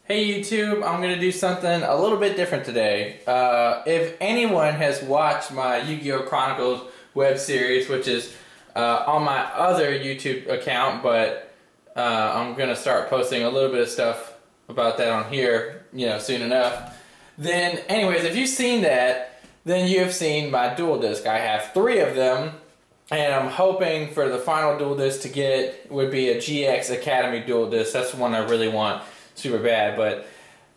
Hey YouTube, I'm going to do something a little bit different today. If anyone has watched my Yu-Gi-Oh! Chronicles web series, which is on my other YouTube account, but I'm going to start posting a little bit of stuff about that on here, soon enough. Then, anyways, if you've seen that, then you have seen my dual disc. I have 3 of them, and I'm hoping for the final dual disc to get would be a GX Academy dual disc. That's the one I really want super bad. But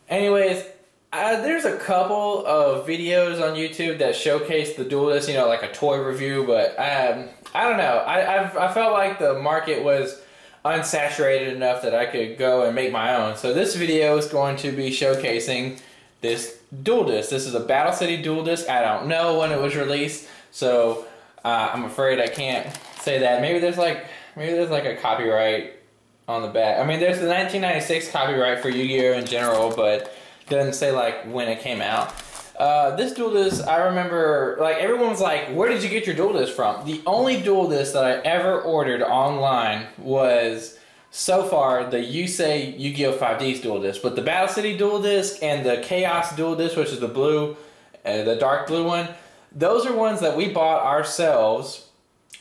anyways, there's a couple of videos on YouTube that showcase the dual disc, like a toy review, but I don't know. I felt like the market was unsaturated enough that I could go and make my own. So this video is going to be showcasing this dual disc. This is a Battle City dual disc. I don't know when it was released, so I'm afraid I can't say that. Maybe there's like a copyright on the back. I mean, there's the 1996 copyright for Yu-Gi-Oh! In general, but it doesn't say like when it came out. This dual disc, I remember, like, everyone's like, where did you get your dual disc from? The only dual disc that I ever ordered online was, so far, the Yusei Yu-Gi-Oh! 5D's dual disc. But the Battle City dual disc and the Chaos dual disc, which is the blue, the dark blue one, those are ones that we bought ourselves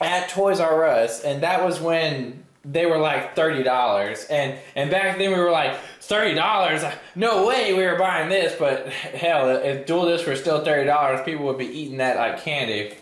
at Toys R Us, and that was when they were like $30, and back then we were like, $30? No way we were buying this. But hell, if dual discs were still $30, people would be eating that like candy.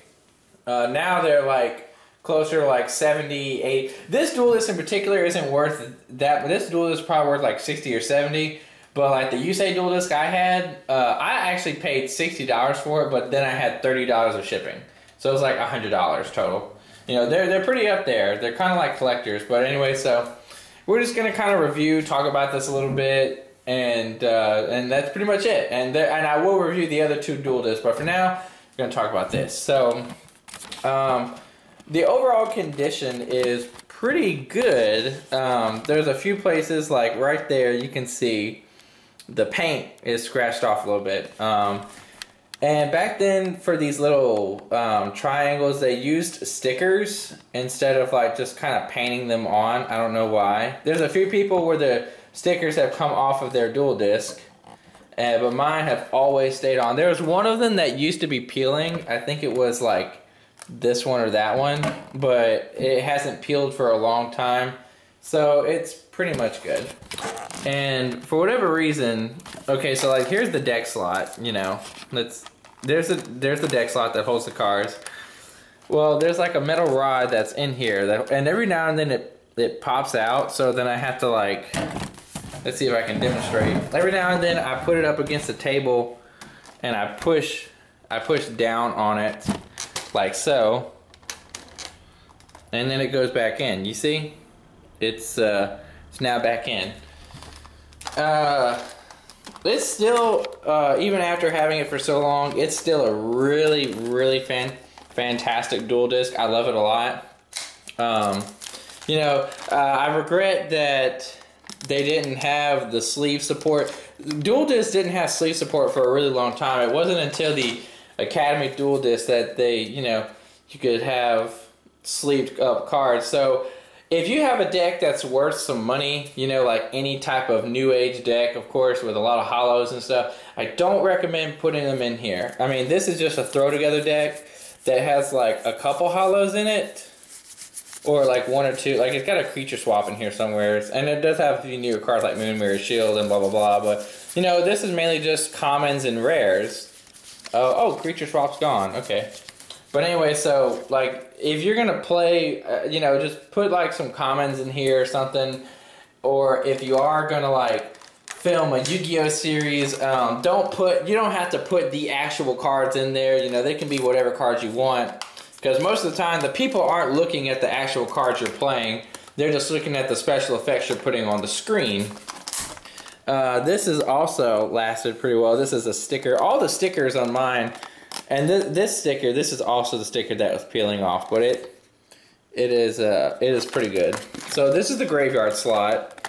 Now they're like closer to like 70, 80. This dual disc in particular isn't worth that, but this dual disc is probably worth like 60 or 70. But like the Yusei dual disc I had, I actually paid $60 for it, but then I had $30 of shipping, so it was like $100 total. They're pretty up there. They're kind of like collectors. But anyway, so we're just gonna kind of review, talk about this a little bit, and that's pretty much it. And I will review the other 2 dual discs, but for now, we're gonna talk about this. So, the overall condition is pretty good. There's a few places, like right there, you can see the paint is scratched off a little bit. And back then, for these little triangles, they used stickers instead of like just kind of painting them on. I don't know why. There's a few people where the stickers have come off of their dual disc, but mine have always stayed on. There was one of them that used to be peeling. I think it was like this one or that one, but it hasn't peeled for a long time, so it's pretty much good. And for whatever reason, okay, so like here's the deck slot, there's the deck slot that holds the cards. Well, there's like a metal rod that's in here, and every now and then it pops out, so then I have to like, let's see if I can demonstrate. Every now and then I put it up against the table and I push down on it like so, and then it goes back in. You see? It's now back in. It's still, even after having it for so long, it's still a really, really fantastic dual disc. I love it a lot. I regret that they didn't have the sleeve support. Dual disc didn't have sleeve support for a really long time. It wasn't until the Academy dual disc that they, you could have sleeved up cards. So if you have a deck that's worth some money, like any type of new age deck, of course, with a lot of hollows and stuff, I don't recommend putting them in here. I mean, this is just a throw together deck that has like a couple hollows in it, or like 1 or 2. Like, it's got a creature swap in here somewhere, and it does have a few newer cards like Moon Mirror Shield and blah blah blah, but this is mainly just commons and rares. Oh, creature swap's gone. Okay. But anyway, so like if you're gonna play, just put like some commons in here or something. Or if you are gonna like film a Yu-Gi-Oh! Series, you don't have to put the actual cards in there. They can be whatever cards you want, because most of the time the people aren't looking at the actual cards you're playing. They're just looking at the special effects you're putting on the screen. This has also lasted pretty well. This is a sticker. All the stickers on mine. And this sticker, this is also the sticker that was peeling off, but it is pretty good. So this is the graveyard slot.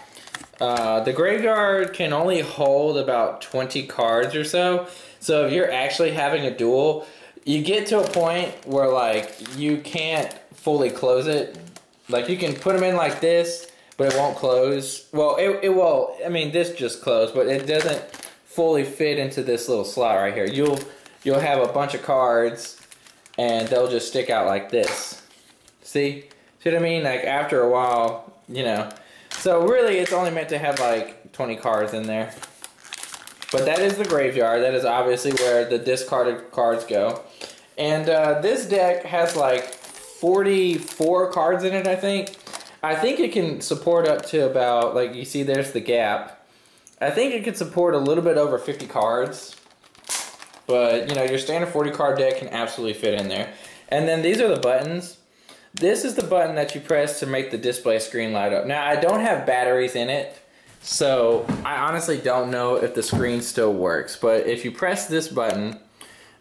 The graveyard can only hold about 20 cards or so. So if you're actually having a duel, you get to a point where like you can't fully close it. Like, you can put them in like this, but it won't close. Well, it will. I mean, this just closed, but it doesn't fully fit into this little slot right here. You'll have a bunch of cards, and they'll just stick out like this. See what I mean? Like after a while, you know. So really, it's only meant to have like 20 cards in there. But that is the graveyard. That is obviously where the discarded cards go. And this deck has like 44 cards in it, I think. I think it can support up to about, like you see there's the gap. I think it can support a little bit over 50 cards. But, you know, your standard 40 card deck can absolutely fit in there. And then these are the buttons. This is the button that you press to make the display screen light up. Now, I don't have batteries in it. So I honestly don't know if the screen still works, but if you press this button,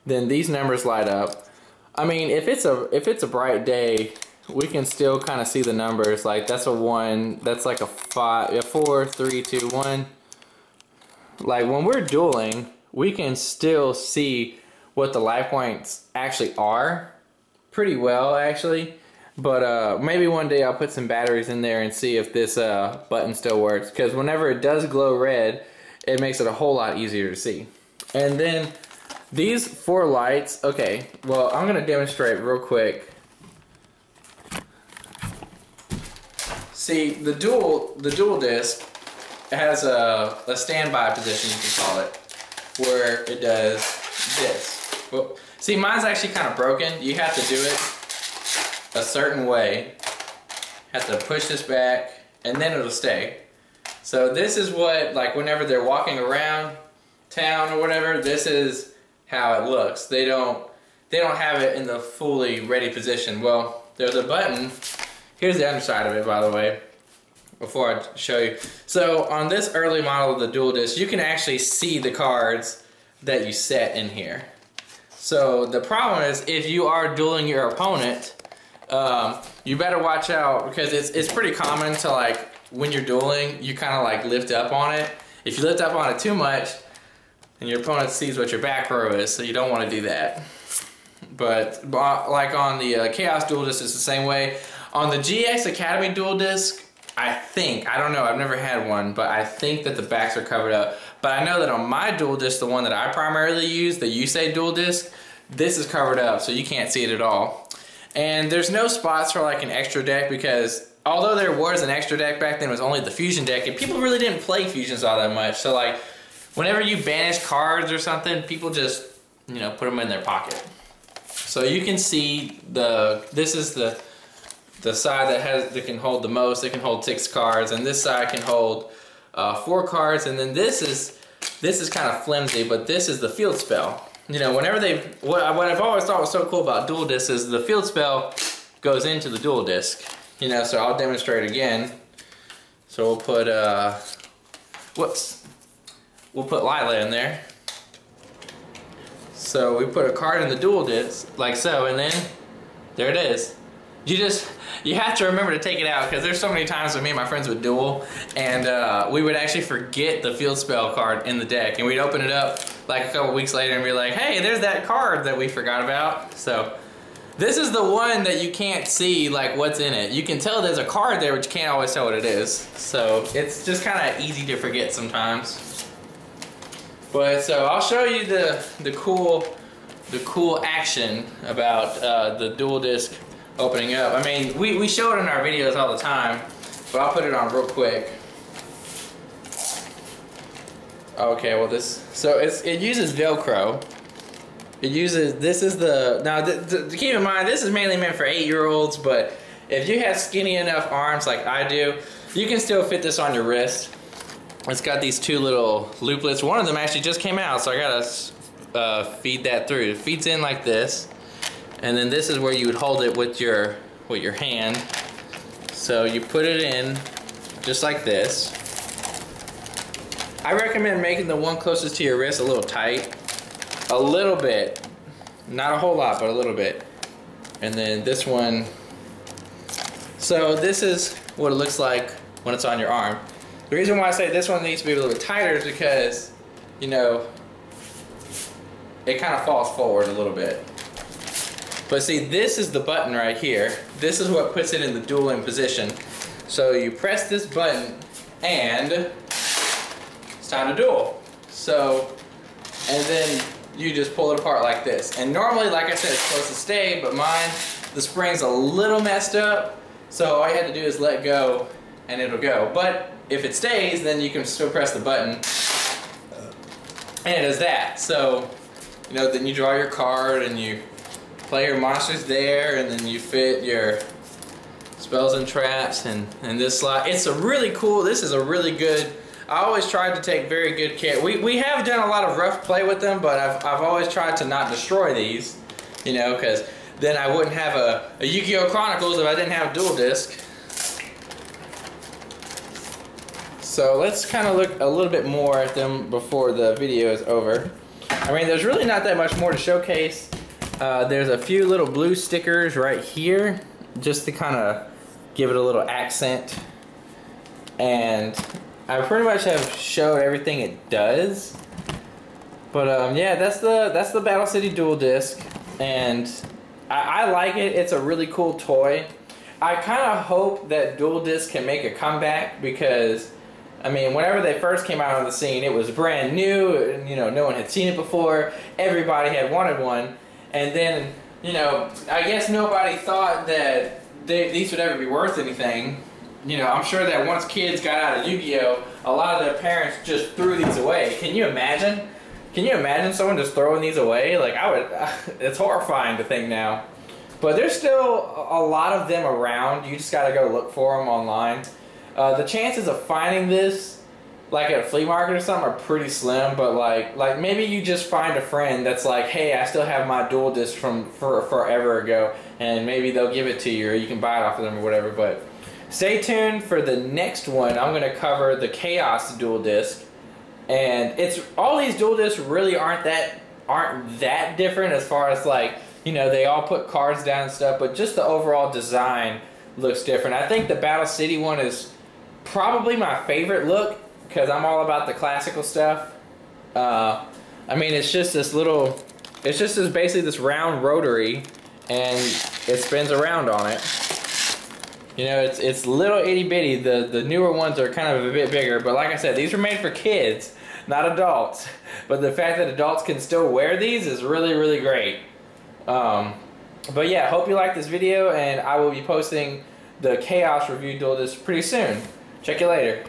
then these numbers light up. I mean, if it's a bright day, we can still kind of see the numbers. Like that's a 1, that's like a 5, a 4, 3, 2, 1. Like when we're dueling, we can still see what the life points actually are pretty well, actually. But maybe one day I'll put some batteries in there and see if this button still works. Because whenever it does glow red, it makes it a whole lot easier to see. And then these 4 lights, okay, well I'm going to demonstrate real quick. See, the dual disc has a standby position, you can call it, where it does this. Well, see, mine's actually kind of broken. You have to do it a certain way. Have to push this back and then it'll stay. So this is what, like whenever they're walking around town or whatever, this is how it looks. They don't have it in the fully ready position. Well, there's a button. Here's the underside of it, by the way, before I show you. So on this early model of the dual disc, you can actually see the cards that you set in here. So the problem is if you are dueling your opponent, you better watch out, because it's pretty common to, like, when you're dueling, you kind of like lift up on it. If you lift up on it too much, then your opponent sees what your back row is, so you don't want to do that. But like on the Chaos Dual Disc, it's the same way. On the GX Academy Dual Disc, I don't know, I've never had one, but I think that the backs are covered up. But I know that on my Dual Disc, the one that I primarily use, the Yusei Dual Disc, this is covered up, so you can't see it at all. And there's no spots for like an extra deck, because although there was an extra deck back then, it was only the Fusion deck, and people really didn't play Fusions all that much. So like, whenever you banish cards or something, people just, you know, put them in their pocket. So you can see this is the side that can hold the most. It can hold 6 cards, and this side can hold 4 cards, and then this is kind of flimsy, but this is the field spell. You know, whenever what I've always thought was so cool about dual discs is the field spell goes into the dual disc. You know, so I'll demonstrate again. So we'll put we'll put Lila in there. So we put a card in the dual disc like so, and then there it is. You have to remember to take it out, because there's so many times when me and my friends would duel, and we would actually forget the field spell card in the deck, and we'd open it up like a couple weeks later and be like, hey, there's that card that we forgot about. So this is the one that you can't see like what's in it. You can tell there's a card there, but you can't always tell what it is. So it's just kind of easy to forget sometimes. But so I'll show you the cool action about the dual disc opening up. I mean, we show it in our videos all the time, but I'll put it on real quick. Okay, well it uses Velcro. Keep in mind, this is mainly meant for 8-year-olds, but if you have skinny enough arms like I do, you can still fit this on your wrist. It's got these 2 little looplets. One of them actually just came out, so I gotta feed that through. It feeds in like this. And then this is where you would hold it with your hand. So you put it in just like this. I recommend making the one closest to your wrist a little tight. A little bit. Not a whole lot, but a little bit. And then this one. So this is what it looks like when it's on your arm. The reason why I say this one needs to be a little bit tighter is because, you know, it kind of falls forward a little bit. But see, this is the button right here. This is what puts it in the dueling position. So you press this button and it's time to duel. So, and then you just pull it apart like this. And normally, like I said, it's supposed to stay, but mine, the spring's a little messed up. So all you have to do is let go and it'll go. But if it stays, then you can still press the button and it does that. So, you know, then you draw your card and you play your monsters there, and then you fit your spells and traps and this slot. It's a really cool, this is a really good, I always tried to take very good care. We have done a lot of rough play with them, but I've always tried to not destroy these, you know, because then I wouldn't have a Yu-Gi-Oh! Chronicles if I didn't have Duel Disk. So let's kind of look a little bit more at them before the video is over. I mean, there's really not that much more to showcase. There's a few little blue stickers right here, just to kind of give it a little accent. And I pretty much have showed everything it does. But yeah, that's the Battle City Duel Disk, and I like it. It's a really cool toy. I kind of hope that Duel Disk can make a comeback, because I mean, whenever they first came out on the scene, it was brand new, and, you know, no one had seen it before. Everybody had wanted one. And then, you know, I guess nobody thought that these would ever be worth anything. You know, I'm sure that once kids got out of Yu-Gi-Oh!, a lot of their parents just threw these away. Can you imagine? Can you imagine someone just throwing these away? Like, I would, it's horrifying to think now. But there's still a lot of them around. You just gotta go look for them online. The chances of finding this, like at a flea market or something, are pretty slim, but like maybe you just find a friend that's like, hey, I still have my Duel Disk from forever ago, and maybe they'll give it to you, or you can buy it off of them or whatever. But stay tuned for the next one. I'm going to cover the Chaos Duel Disk, and it's all these Duel Disks really aren't that different as far as, like, you know, they all put cards down and stuff, but just the overall design looks different. I think the Battle City one is probably my favorite look, because I'm all about the classical stuff. I mean, it's just this little, it's just this basically this round rotary, and it spins around on it. You know, it's little itty bitty. The newer ones are kind of a bit bigger, but like I said, these are made for kids, not adults. But the fact that adults can still wear these is really, really great. But yeah, hope you like this video, and I will be posting the Chaos Review Duel Disk pretty soon. Check you later.